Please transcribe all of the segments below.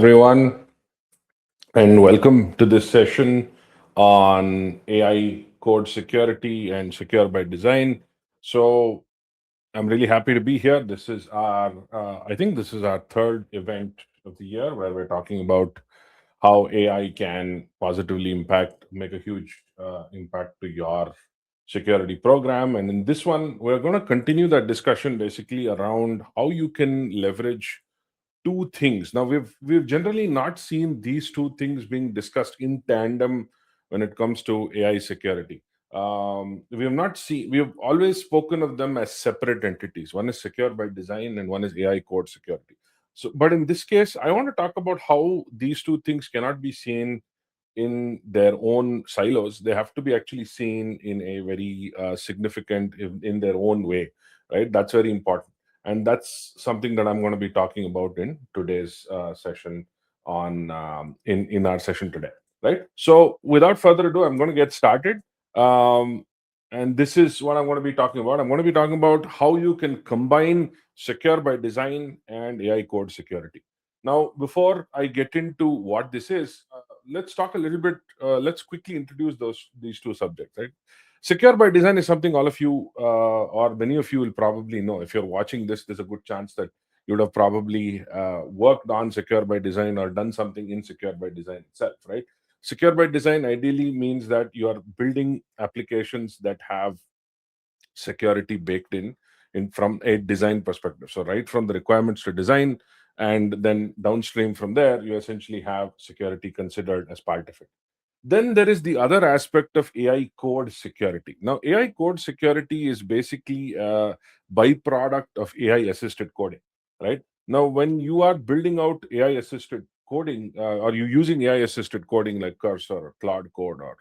everyone, and welcome to this session on AI code security and secure by design. So, I'm really happy to be here. I think this is our third event of the year where we're talking about how AI can positively make a huge impact to your security program. And in this one, we're going to continue that discussion basically around how you can leverage two things. Now we've generally not seen these two things being discussed in tandem when it comes to AI security. We have not seen. We have always spoken of them as separate entities. One is secure by design, and one is AI code security. So, but in this case, I want to talk about how these two things cannot be seen in their own silos. They have to be actually seen in a very significant in their own way, right? That's very important, and that's something that I'm going to be talking about in today's session on in our session today, right? So without further ado, I'm going to get started. um, and this is what I'm going to be talking about. I'm going to be talking about how you can combine secure by design and AI code security. Now, before I get into what this is, let's talk a little bit. Let's quickly introduce these two subjects. Right, secure by design is something all of you or many of you will probably know. If you're watching this, there's a good chance that you would have probably worked on secure by design or done something in secure by design itself. Right, secure by design ideally means that you are building applications that have security baked in from a design perspective. So right from the requirements to design, and then downstream from there, you essentially have security considered as part of it. Then there is the other aspect of AI code security. Now, AI code security is basically a byproduct of AI assisted coding, right? Now, when you are building out AI assisted coding, or you using AI assisted coding like Cursor or Cloud Code or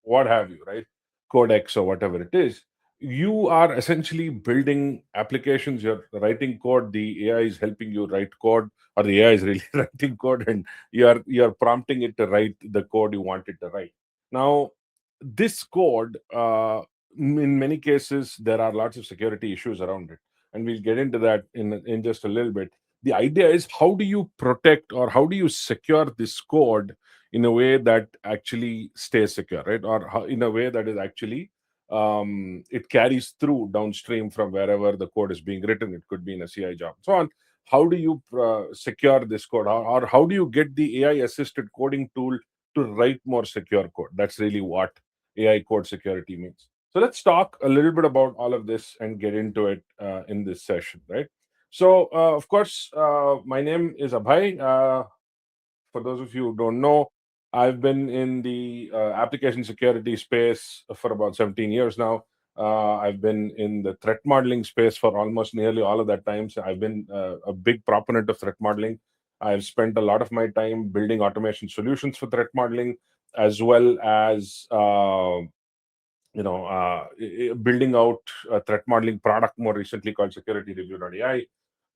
what have you, right? Codex or whatever it is, you are essentially building applications. You're writing code. The AI is helping you write code, or the AI is really writing code, and you're prompting it to write the code you want it to write. Now, this code, in many cases, there are lots of security issues around it, and we'll get into that in just a little bit. The idea is, how do you protect or how do you secure this code in a way that actually stays secure, right? Or in a way that is actually it carries through downstream from wherever the code is being written. It could be in a CI job, so on. How do you secure this code, or how do you get the AI assisted coding tool to write more secure code? That's really what AI code security means. So let's talk a little bit about all of this and get into it in this session, right? So, of course, my name is Abhay. For those of you who don't know, I've been in the application security space for about 17 years now. I've been in the threat modeling space for almost nearly all of that time. So I've been a big proponent of threat modeling. I've spent a lot of my time building automation solutions for threat modeling, as well as building out a threat modeling product more recently called SecurityReviewAI.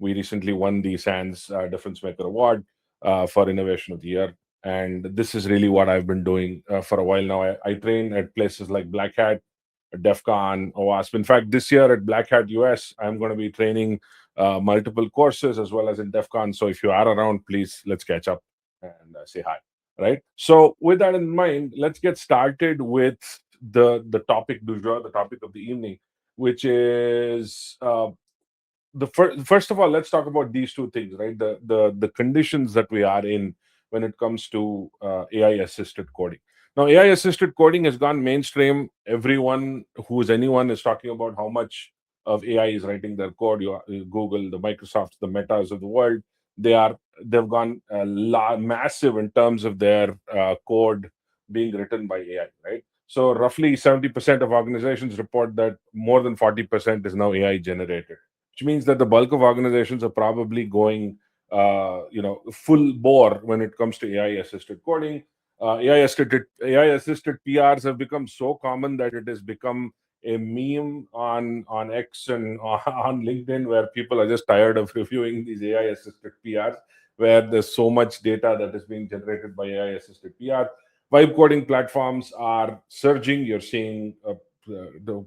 We recently won the SANS Difference Maker Award for Innovation of the Year. And this is really what I've been doing for a while now. I train at places like Black Hat, DEF CON, OWASP. In fact, this year at Black Hat US, I'm going to be training multiple courses as well as in DEF CON. So if you are around, please let's catch up and say hi. Right. So with that in mind, let's get started with the topic du jour, the topic of the evening, which is first of all, let's talk about these two things, right? The conditions that we are in when it comes to AI assisted coding. Now, AI assisted coding has gone mainstream. Anyone is talking about how much of AI is writing their code. Google, the Microsofts, the Metas of the world, they've gone massive in terms of their code being written by AI, right? So roughly 70% of organizations report that more than 40% is now AI generated, which means that the bulk of organizations are probably going, full bore when it comes to AI assisted coding. AI assisted PRs have become so common that it has become a meme on X and on LinkedIn, where people are just tired of reviewing these AI assisted PRs, where there's so much data that is being generated by AI assisted PR. Vibe coding platforms are surging. You're seeing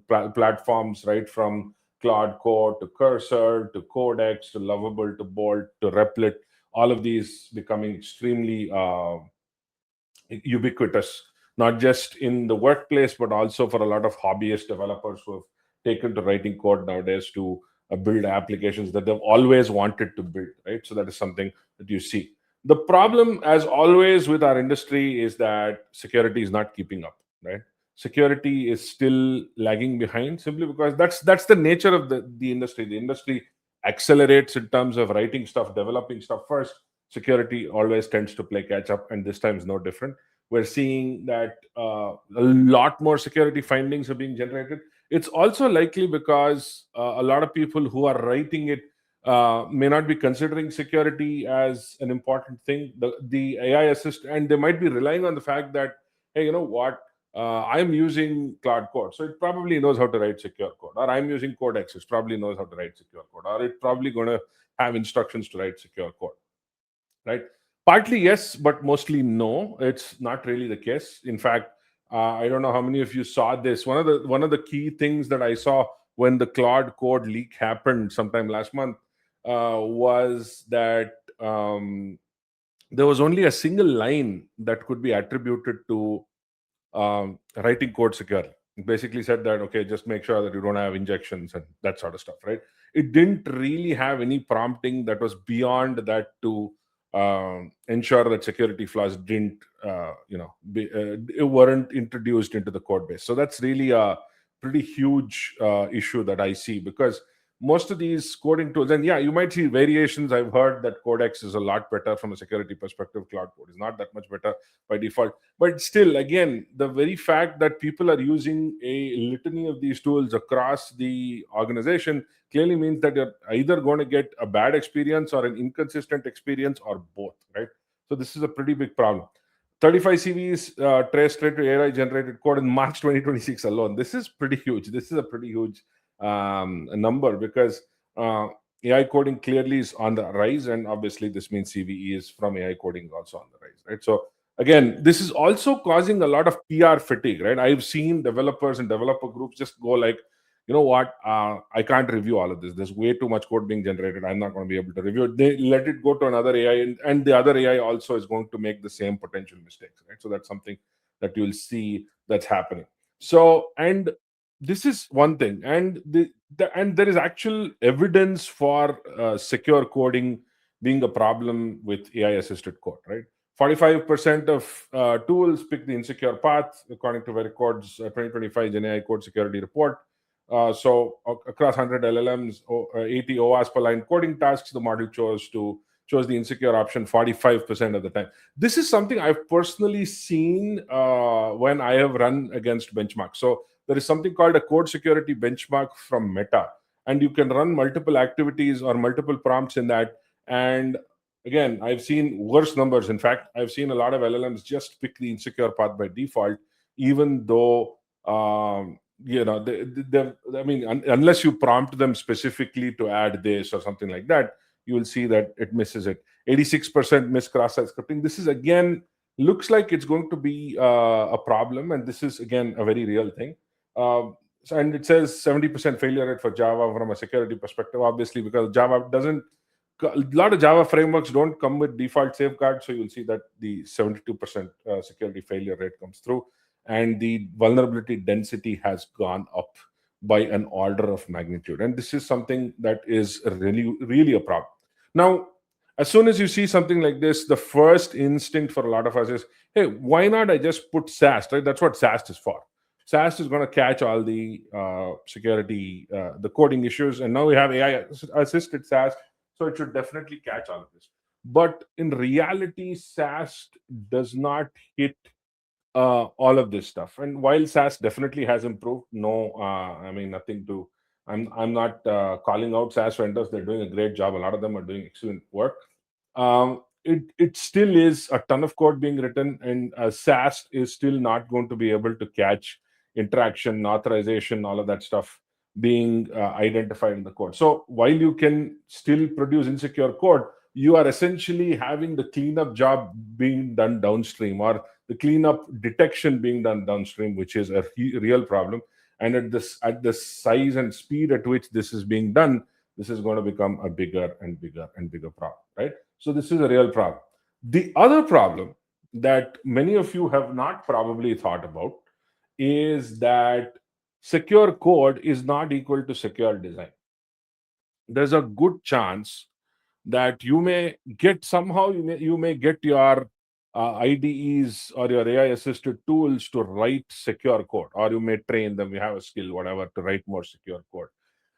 platforms right from Cloud Code to Cursor to Codex to Lovable to Bolt to Replit, all of these becoming extremely ubiquitous, not just in the workplace, but also for a lot of hobbyist developers who have taken to writing code nowadays to build applications that they've always wanted to build, right? So that is something that you see. The problem, as always, with our industry is that security is not keeping up, right? Security is still lagging behind simply because that's the nature of the industry. The industry accelerates in terms of writing stuff, developing stuff first. Security always tends to play catch up, and this time is no different. We're seeing that a lot more security findings are being generated. It's also likely because a lot of people who are writing it may not be considering security as an important thing. The AI assist, and they might be relying on the fact that, hey, you know what? I'm using Cloud Code, so it probably knows how to write secure code. Or I'm using Codex, it probably knows how to write secure code. Or it's probably going to have instructions to write secure code, right? Partly yes, but mostly no. It's not really the case. In fact, I don't know how many of you saw this. One of the key things that I saw when the Claude code leak happened sometime last month was that there was only a single line that could be attributed to writing code securely. It basically said that, okay, just make sure that you don't have injections and that sort of stuff, right? It didn't really have any prompting that was beyond that to ensure that security flaws didn't, weren't introduced into the code base. So that's really a pretty huge issue that I see, because most of these coding tools, and yeah, you might see variations. I've heard that Codex is a lot better from a security perspective. Cloud Code is not that much better by default. But still, again, the very fact that people are using a litany of these tools across the organization clearly means that you're either going to get a bad experience or an inconsistent experience or both, right? So this is a pretty big problem. 35 CVs traced straight to AI generated code in March 2026 alone. This is pretty huge. This is a pretty huge number, because AI coding clearly is on the rise, and obviously this means CVE is from AI coding also on the rise, right? So again, this is also causing a lot of PR fatigue, right? I've seen developers and developer groups just go like, you know what, I can't review all of this. There's way too much code being generated. I'm not going to be able to review it. They let it go to another AI, and the other AI also is going to make the same potential mistakes, right? So that's something that you'll see that's happening. So, and this is one thing, and and there is actual evidence for secure coding being a problem with AI assisted code, right? 45% of tools pick the insecure path, according to Vericode's 2025 Gen AI Code Security Report. Across 100 LLMs, 80 OAS per line coding tasks, the model chose the insecure option 45% of the time. This is something I've personally seen when I have run against benchmarks. So there is something called a code security benchmark from Meta, and you can run multiple activities or multiple prompts in that. And again, I've seen worse numbers. In fact, I've seen a lot of LLMs just pick the insecure path by default, even though I mean, unless you prompt them specifically to add this or something like that, you will see that it misses it. 86% miss cross-site scripting. This is, again, looks like it's going to be a problem, and this is, again, a very real thing. And it says 70% failure rate for Java from a security perspective, obviously, because Java doesn't, a lot of Java frameworks don't come with default safeguards. So you'll see that the 72% security failure rate comes through, and the vulnerability density has gone up by an order of magnitude. And this is something that is really, really a problem. Now, as soon as you see something like this, the first instinct for a lot of us is, hey, why not I just put SAST, right? That's what SAST is for. SAST is going to catch all the security, the coding issues. And now we have AI assisted SAST, so it should definitely catch all of this. But in reality, SAST does not hit all of this stuff. And while SaaS definitely has improved, no, I mean, nothing to. I'm not calling out SaaS vendors. They're doing a great job. A lot of them are doing excellent work. It still is a ton of code being written, and SaaS is still not going to be able to catch interaction, authorization, all of that stuff being identified in the code. So while you can still produce insecure code, you are essentially having the cleanup job being done downstream, or the cleanup detection being done downstream, which is a real problem. And at the size and speed at which this is being done, this is going to become a bigger and bigger and bigger problem, right? So this is a real problem. The other problem that many of you have not probably thought about is that secure code is not equal to secure design. There's a good chance that you may get somehow you may get your IDEs or your AI assisted tools to write secure code, or you may train them. You have a skill, whatever, to write more secure code,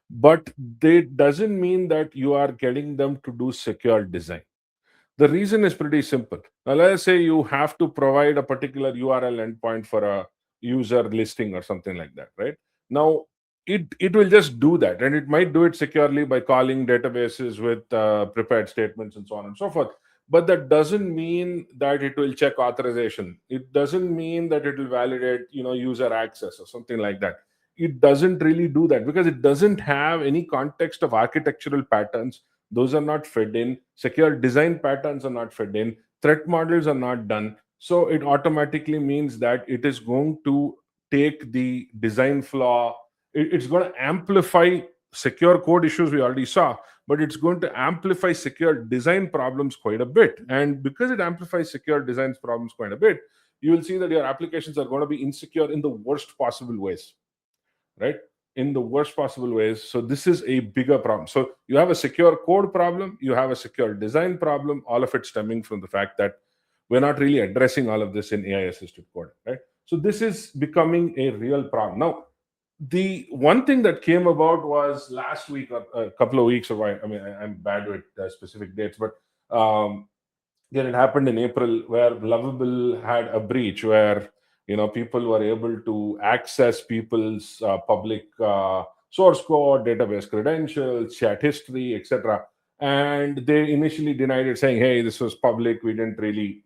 but that doesn't mean that you are getting them to do secure design. The reason is pretty simple. Now, let's say you have to provide a particular URL endpoint for a user listing or something like that, right? Now, it will just do that, and it might do it securely by calling databases with prepared statements and so on and so forth. But that doesn't mean that it will check authorization. It doesn't mean that it will validate, user access or something like that. It doesn't really do that because it doesn't have any context of architectural patterns. Those are not fed in. Secure design patterns are not fed in. Threat models are not done. So it automatically means that it is going to take the design flaw. It's going to amplify secure code issues we already saw, but it's going to amplify secure design problems quite a bit. And because it amplifies secure design problems quite a bit, you will see that your applications are going to be insecure in the worst possible ways, right? In the worst possible ways. So this is a bigger problem. So you have a secure code problem, you have a secure design problem, all of it stemming from the fact that we're not really addressing all of this in AI assisted coding, right? So this is becoming a real problem. Now, the one thing that came about was last week or a couple of weeks ago. I'm bad with specific dates, but then it happened in April where Lovable had a breach where people were able to access people's public source code, database credentials, chat history, etc. And they initially denied it, saying, "Hey, this was public. We didn't really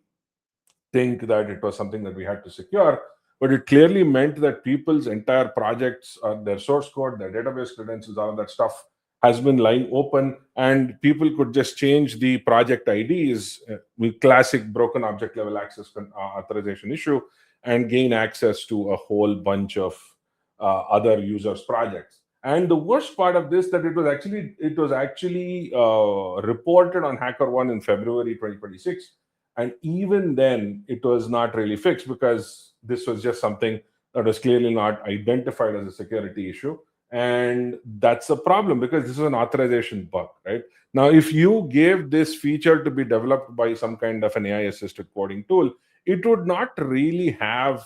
think that it was something that we had to secure." But it clearly meant that people's entire projects, their source code, their database credentials, all of that stuff has been lying open, and people could just change the project IDs with classic broken object level access authorization issue and gain access to a whole bunch of other users' projects. And the worst part of this that it was actually reported on HackerOne in February 2026, and even then it was not really fixed because this was just something that was clearly not identified as a security issue. And that's a problem because this is an authorization bug, right? Now, if you gave this feature to be developed by some kind of an AI assisted coding tool, it would not really have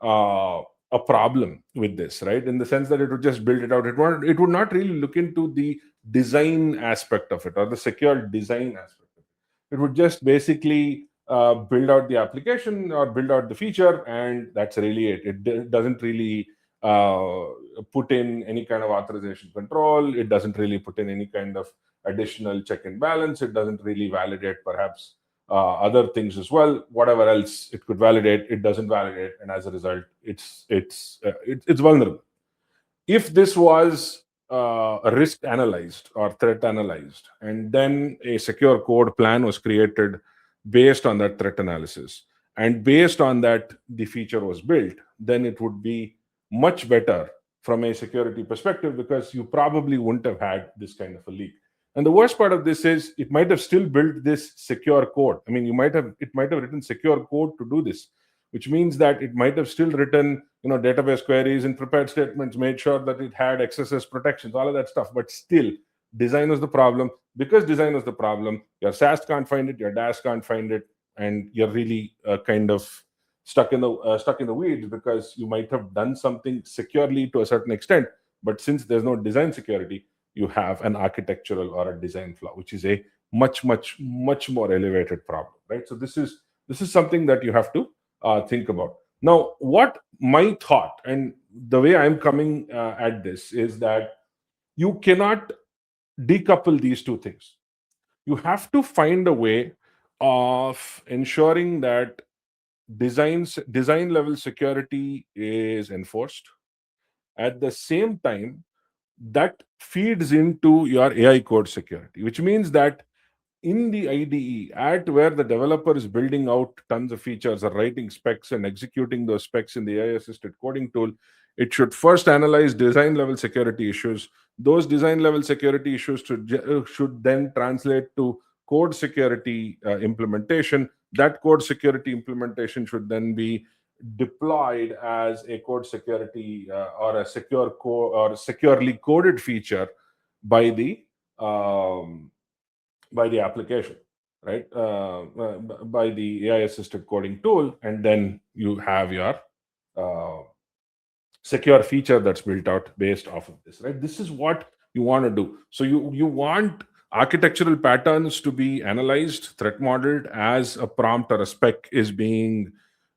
uh, a problem with this, right? In the sense that it would just build it out. It would not really look into the design aspect of it or the secure design aspect of it. It would just basically build out the application or build out the feature, and that's really it. Doesn't really uh, put in any kind of authorization control. It doesn't really put in any kind of additional check and balance. It doesn't really validate perhaps other things as well. Whatever else it could validate, it doesn't validate, and as a result, it's vulnerable. If this was risk analyzed or threat analyzed, and then a secure code plan was created based on that threat analysis, and based on that the feature was built, then it would be much better from a security perspective because you probably wouldn't have had this kind of a leak. And the worst part of this is it might have still built this secure code. I mean, it might have written secure code to do this, which means that it might have still written database queries and prepared statements, made sure that it had XSS protections, all of that stuff. But still, design was the problem. Because design was the problem, your SaaS can't find it, your DAS can't find it, and you're really kind of stuck in the weeds because you might have done something securely to a certain extent, but since there's no design security, you have an architectural or a design flaw, which is a much much much more elevated problem, right? So this is something that you have to think about. Now, what my thought and the way I'm coming at this is that you cannot decouple these two things. You have to find a way of ensuring that design level security is enforced. At the same time, that feeds into your AI code security, which means that in the IDE, at where the developer is building out tons of features or writing specs and executing those specs in the AI assisted coding tool, it should first analyze design level security issues. Those design level security issues should then translate to code security implementation. That code security implementation should then be deployed as a code security or a secure or securely coded feature by the um, application, right? By the AI assisted coding tool, and then you have your uh, secure feature that's built out based off of this, right? This is what you want to do. So you want architectural patterns to be analyzed, threat modeled as a prompt or a spec is being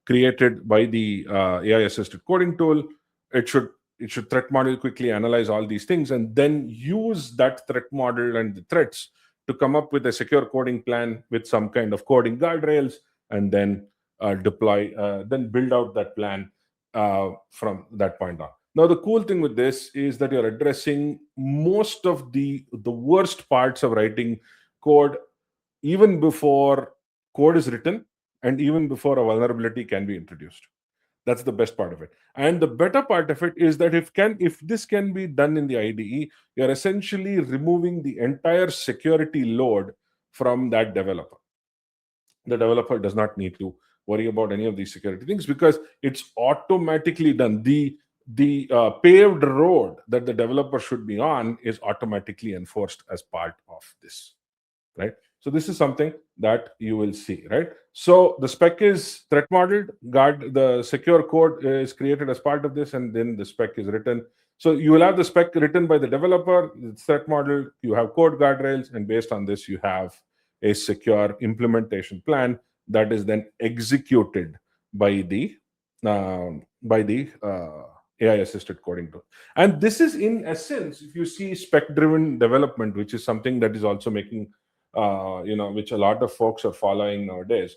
created by the AI assisted coding tool. It should threat model, quickly analyze all these things, and then use that threat model and the threats to come up with a secure coding plan with some kind of coding guardrails, and then then build out that plan from that point on. Now, the cool thing with this is that you're addressing most of the worst parts of writing code even before code is written and even before a vulnerability can be introduced. That's the best part of it. And the better part of it is that if this can be done in the IDE, you're essentially removing the entire security load from that developer. The developer does not need to worry about any of these security things because it's automatically done. The paved road that the developer should be on is automatically enforced as part of this, right? So this is something that you will see, right? So the spec is threat modeled, the secure code is created as part of this, and then the spec is written. So you will have the spec written by the developer, it's threat modeled, you have code guardrails, and based on this, you have a secure implementation plan that is then executed by the AI assisted coding tool. And this is, in essence, if you see spec driven development, which is something that is also making which a lot of folks are following nowadays.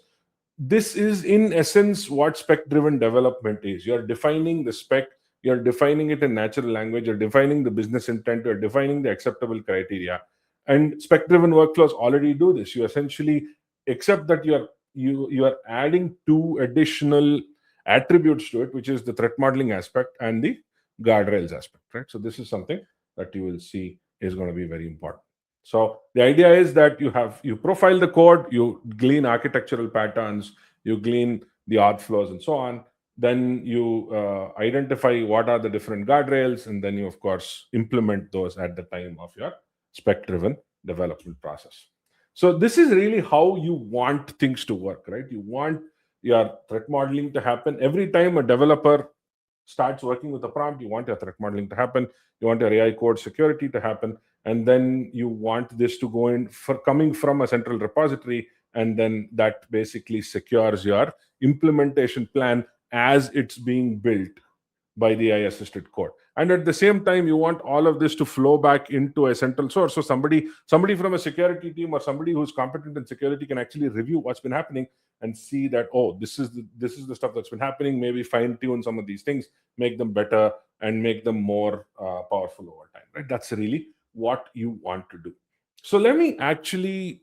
This is, in essence, what spec driven development is. You're defining the spec, you're defining it in natural language, you're defining the business intent, you're defining the acceptable criteria. And spec driven workflows already do this. You essentially, except that you are adding two additional attributes to it, which is the threat modeling aspect and the guardrails aspect, right? So this is something that you will see is going to be very important. So the idea is that you profile the code, you glean architectural patterns, you glean the auth flows and so on. Then you identify what are the different guardrails, and then you, of course, implement those at the time of your spec-driven development process. So this is really how you want things to work, right? You want your threat modeling to happen. Every time a developer starts working with a prompt, you want your threat modeling to happen, you want your AI code security to happen, and then you want this to go in for coming from a central repository, and then that basically secures your implementation plan as it's being built by the AI assisted code. And at the same time, you want all of this to flow back into a central source. So somebody from a security team or somebody who's competent in security can actually review what's been happening and see that, oh, this is the stuff that's been happening. Maybe fine tune some of these things, make them better, and make them more powerful over time. Right? That's really what you want to do. So let me actually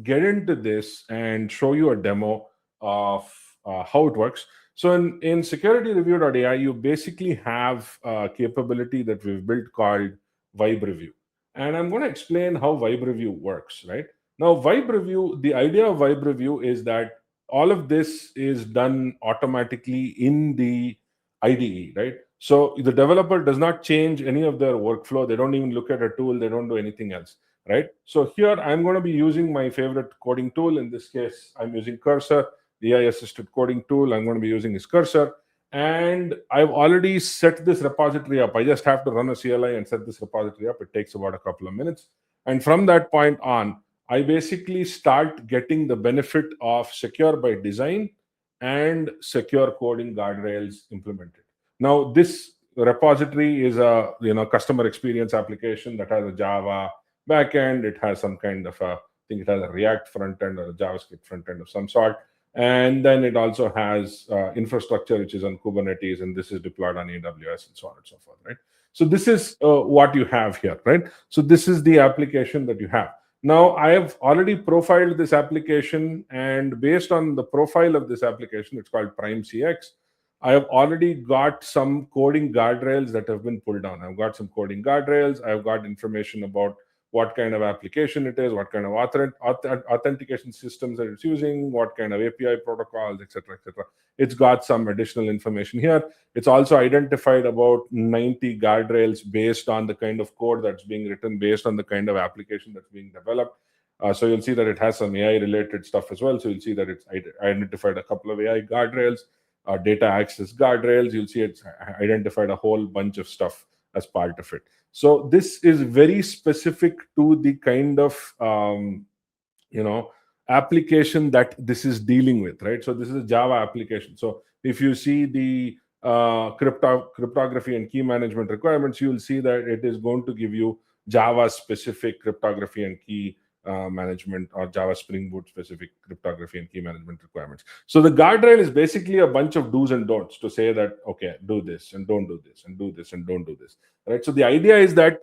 get into this and show you a demo of how it works. So in SecurityReviewAI, you basically have a capability that we've built called Vibe Review. And I'm going to explain how Vibe Review works, right? Now, Vibe Review, the idea of Vibe Review is that all of this is done automatically in the IDE, right? So the developer does not change any of their workflow. They don't even look at a tool. They don't do anything else, right? So here I'm going to be using my favorite coding tool. In this case, I'm using Cursor. The AI assisted coding tool I'm going to be using is Cursor. And I've already set this repository up. I just have to run a CLI and set this repository up. It takes about a couple of minutes. And from that point on, I basically start getting the benefit of secure by design and secure coding guardrails implemented. Now, this repository is a customer experience application that has a Java backend. It has some kind of I think it has a React front end or a JavaScript front end of some sort. And then it also has infrastructure, which is on Kubernetes, and this is deployed on AWS and so on and so forth, right? So this is what you have here, right? So this is the application that you have. Now, I have already profiled this application, and based on the profile of this application, it's called Prime CX. I have already got some coding guardrails that have been pulled down. I've got some coding guardrails. I've got information about what kind of application it is, what kind of authentication systems that it's using, what kind of API protocols, etc., etc. It's got some additional information here. It's also identified about 90 guardrails based on the kind of code that's being written, based on the kind of application that's being developed. So you'll see that it has some AI related stuff as well. So you'll see that it's identified a couple of AI guardrails, data access guardrails. You'll see it's identified a whole bunch of stuff as part of it. So this is very specific to the kind of application that this is dealing with, right? So this is a Java application. So if you see the cryptography and key management requirements, you will see that it is going to give you Java specific cryptography and key management, or Java Spring Boot specific cryptography and key management requirements. So the guardrail is basically a bunch of do's and don'ts to say that, okay, do this and don't do this, and do this and don't do this, right? So the idea is that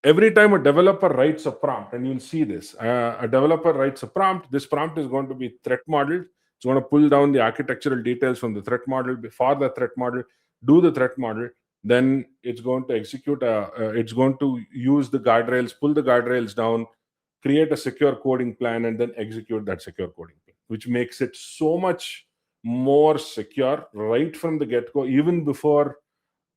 every time a developer writes a prompt, and you'll see this, a developer writes a prompt, this prompt is going to be threat modeled. It's going to pull down the architectural details from the threat model, for the threat model, do the threat model, then it's going to execute, it's going to use the guardrails, pull the guardrails down, create a secure coding plan, and then execute that secure coding plan, which makes it so much more secure right from the get-go, even before,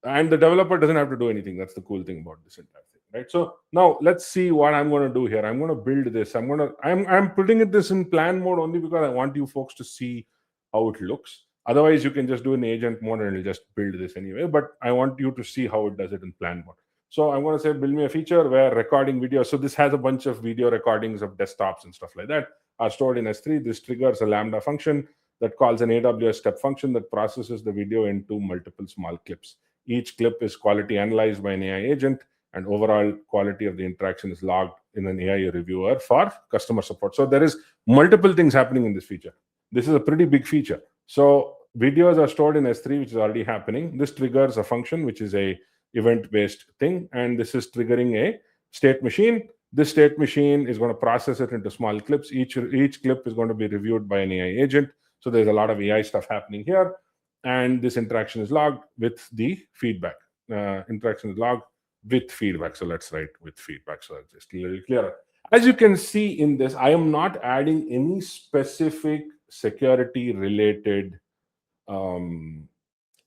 and the developer doesn't have to do anything. That's the cool thing about this entire thing, right? So now let's see what I'm going to do here. I'm going to build this. I'm putting this in plan mode only because I want you folks to see how it looks. Otherwise, you can just do an agent mode and it'll just build this anyway. But I want you to see how it does it in plan mode. So I'm going to say, build me a feature where recording video. So this has a bunch of video recordings of desktops and stuff like that are stored in S3. This triggers a Lambda function that calls an AWS step function that processes the video into multiple small clips. Each clip is quality analyzed by an AI agent, and overall quality of the interaction is logged in an AI reviewer for customer support. So there is multiple things happening in this feature. This is a pretty big feature. So videos are stored in S3, which is already happening. This triggers a function, which is a event-based thing, and this is triggering a state machine. This state machine is going to process it into small clips. Each clip is going to be reviewed by an AI agent. So there's a lot of AI stuff happening here. And this interaction is logged with the feedback. Interaction is logged with feedback. So let's write with feedback so that's just a little clearer. As you can see in this, I am not adding any specific security related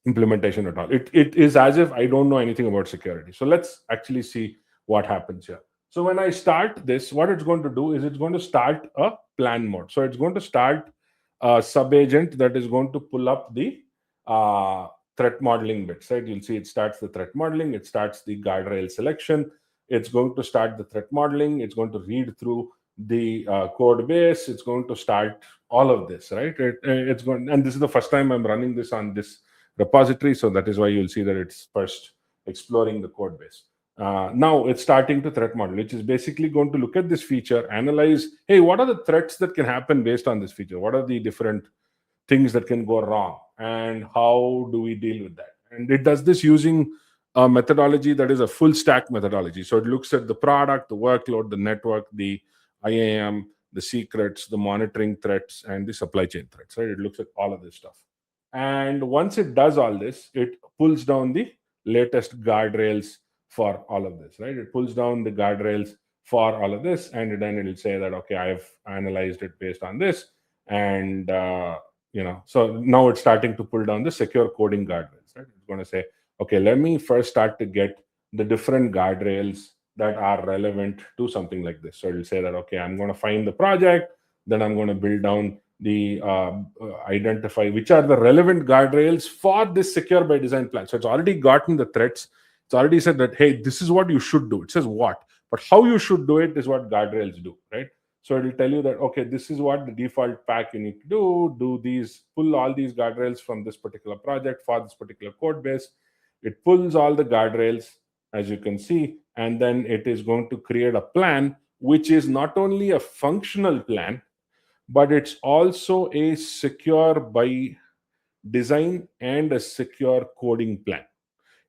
implementation at all. It is as if I don't know anything about security. So let's actually see what happens here. So when I start this, what it's going to do is it's going to start a plan mode. So it's going to start a sub agent that is going to pull up the threat modeling bits, right? You'll see it starts the threat modeling, it starts the guardrail selection, it's going to start the threat modeling, it's going to read through the code base, it's going to start all of this, right? It's going, and this is the first time I'm running this on this repository, so that is why you'll see that it's first exploring the code base. Now it's starting to threat model, which is basically going to look at this feature, analyze, hey, what are the threats that can happen based on this feature? What are the different things that can go wrong, and how do we deal with that? And it does this using a methodology that is a full stack methodology. So it looks at the product, the workload, the network, the IAM, the secrets, the monitoring threats, and the supply chain threats, right? It looks at all of this stuff. And once it does all this, it pulls down the latest guardrails for all of this, right? It pulls down the guardrails for all of this, and then it'll say that, okay, I've analyzed it based on this. And so now it's starting to pull down the secure coding guardrails, right? It's going to say, okay, let me first start to get the different guardrails that are relevant to something like this. So it'll say that, okay, I'm going to find the project, then I'm going to build down the identify which are the relevant guardrails for this secure by design plan. So it's already gotten the threats. It's already said that, hey, this is what you should do. It says what, but how you should do it is what guardrails do, right? So it'll tell you that, okay, this is what the default pack you need to do these, pull all these guardrails from this particular project for this particular code base. It pulls all the guardrails, as you can see, and then it is going to create a plan, which is not only a functional plan, but it's also a secure by design and a secure coding plan.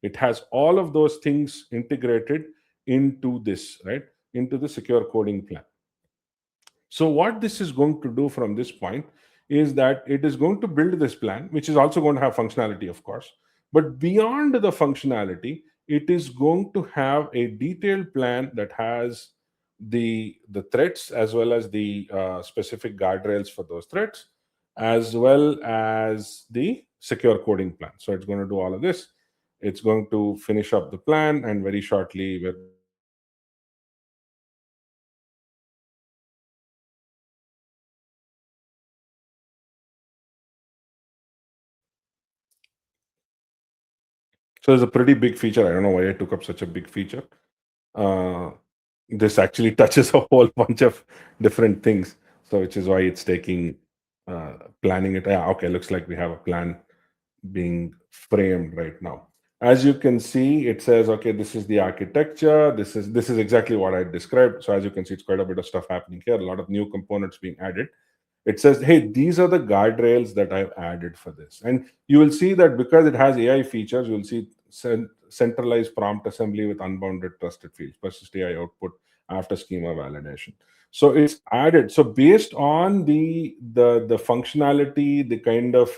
It has all of those things integrated into this, right? Into the secure coding plan. So what this is going to do from this point is that it is going to build this plan, which is also going to have functionality, of course. But beyond the functionality, it is going to have a detailed plan that has the threats as well as the specific guardrails for those threats, as well as the secure coding plan. So it's going to do all of this. It's going to finish up the plan, and very shortly we're going to be able to see the So there's a pretty big feature. I don't know why I took up such a big feature. Uh, this actually touches a whole bunch of different things. So which is why it's taking planning it. Yeah, okay, looks like we have a plan being framed right now. As you can see, it says, okay, this is the architecture. This is exactly what I described. So as you can see, it's quite a bit of stuff happening here. A lot of new components being added. It says, hey, these are the guardrails that I've added for this. And you will see that because it has AI features, you'll see centralized prompt assembly with unbounded trusted fields, persist AI output after schema validation. So it's added. So based on the functionality, the kind of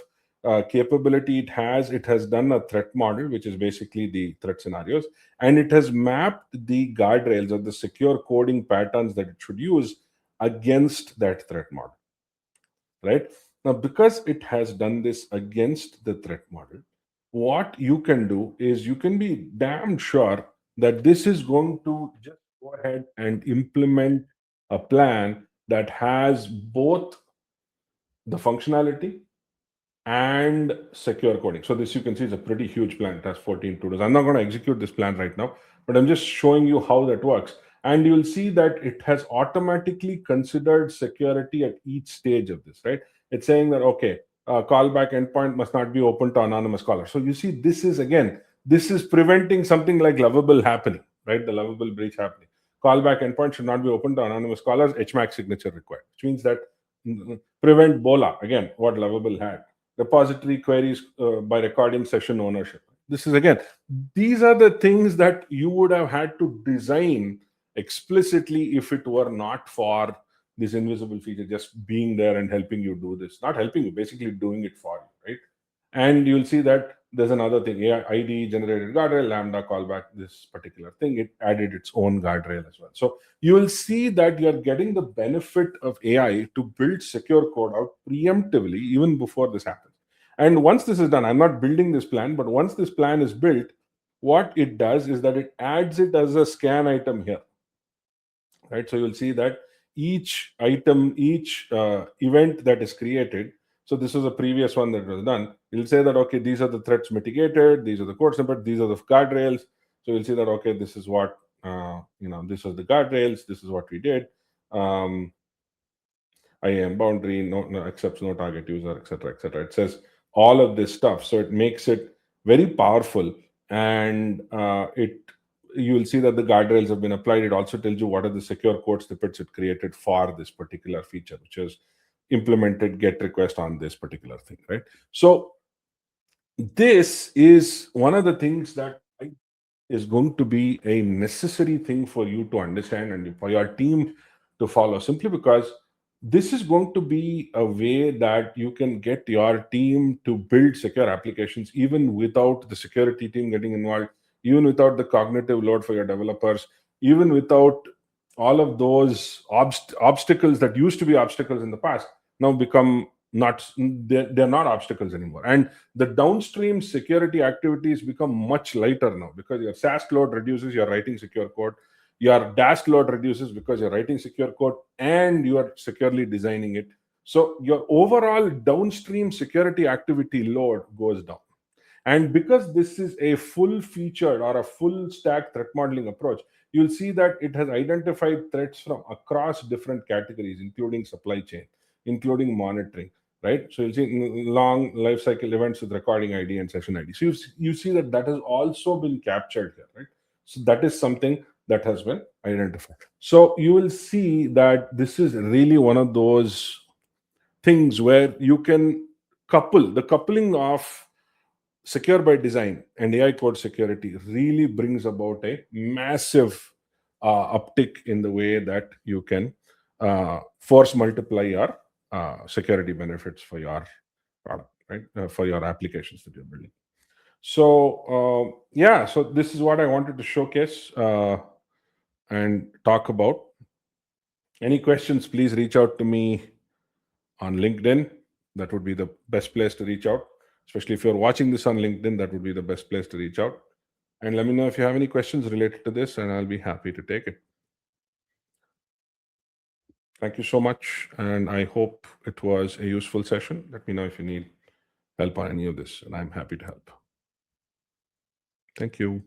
capability it has done a threat model, which is basically the threat scenarios, and it has mapped the guardrails or the secure coding patterns that it should use against that threat model, right? Now, because it has done this against the threat model, what you can do is you can be damn sure that this is going to just go ahead and implement a plan that has both the functionality and secure coding. So this, you can see, is a pretty huge plan. It has 14 to-dos. I'm not going to execute this plan right now, but I'm just showing you how that works. And you'll see that it has automatically considered security at each stage of this, right? It's saying that, okay, callback endpoint must not be open to anonymous caller. So you see, this is preventing something like lovable happening, right? The lovable breach happening. Callback endpoint should not be open to anonymous callers, HMAC signature required, which means that prevent BOLA, again, what lovable had. Repository queries by recording session ownership. This is, again, these are the things that you would have had to design explicitly if it were not for this invisible feature just being there and helping you do this. Not helping you, basically doing it for you, right? And you'll see that there's another thing, AI ID generated guardrail, Lambda callback, this particular thing, it added its own guardrail as well. So you will see that you're getting the benefit of AI to build secure code out preemptively even before this happens. And once this is done, I'm not building this plan, but once this plan is built, what it does is that it adds it as a scan item here, right? So you'll see that each item, each event that is created. So this is a previous one that was done. You'll say that, okay, these are the threats mitigated, these are the code snippets, these are the guardrails. So you'll see that, okay, this is what this was the guardrails, this is what we did. IAM boundary, no accepts no target user, etc., etc. It says all of this stuff, so it makes it very powerful, and it you will see that the guardrails have been applied. It also tells you what are the secure code snippets it created for this particular feature, which is implemented GET request on this particular thing, right? So this is one of the things that is going to be a necessary thing for you to understand and for your team to follow, simply because this is going to be a way that you can get your team to build secure applications even without the security team getting involved, even without the cognitive load for your developers, even without all of those obstacles that used to be obstacles in the past now become not, they're not obstacles anymore. And the downstream security activities become much lighter now because your SaaS load reduces, you're writing secure code. Your dask load reduces because you're writing secure code and you are securely designing it. So your overall downstream security activity load goes down. And because this is a full featured or a full stack threat modeling approach, you'll see that it has identified threats from across different categories, including supply chain, including monitoring, right? So you'll see long life cycle events with recording ID and session ID. So you see that that has also been captured here, right? So that is something that has been identified. So you will see that this is really one of those things where you can couple the coupling of secure by design and AI code security really brings about a massive uptick in the way that you can force multiply your security benefits for your product, right? For your applications that you're building. So, yeah, so this is what I wanted to showcase and talk about. Any questions, please reach out to me on LinkedIn. That would be the best place to reach out. Especially if you're watching this on LinkedIn, that would be the best place to reach out. And let me know if you have any questions related to this, and I'll be happy to take it. Thank you so much. And I hope it was a useful session. Let me know if you need help on any of this, and I'm happy to help. Thank you.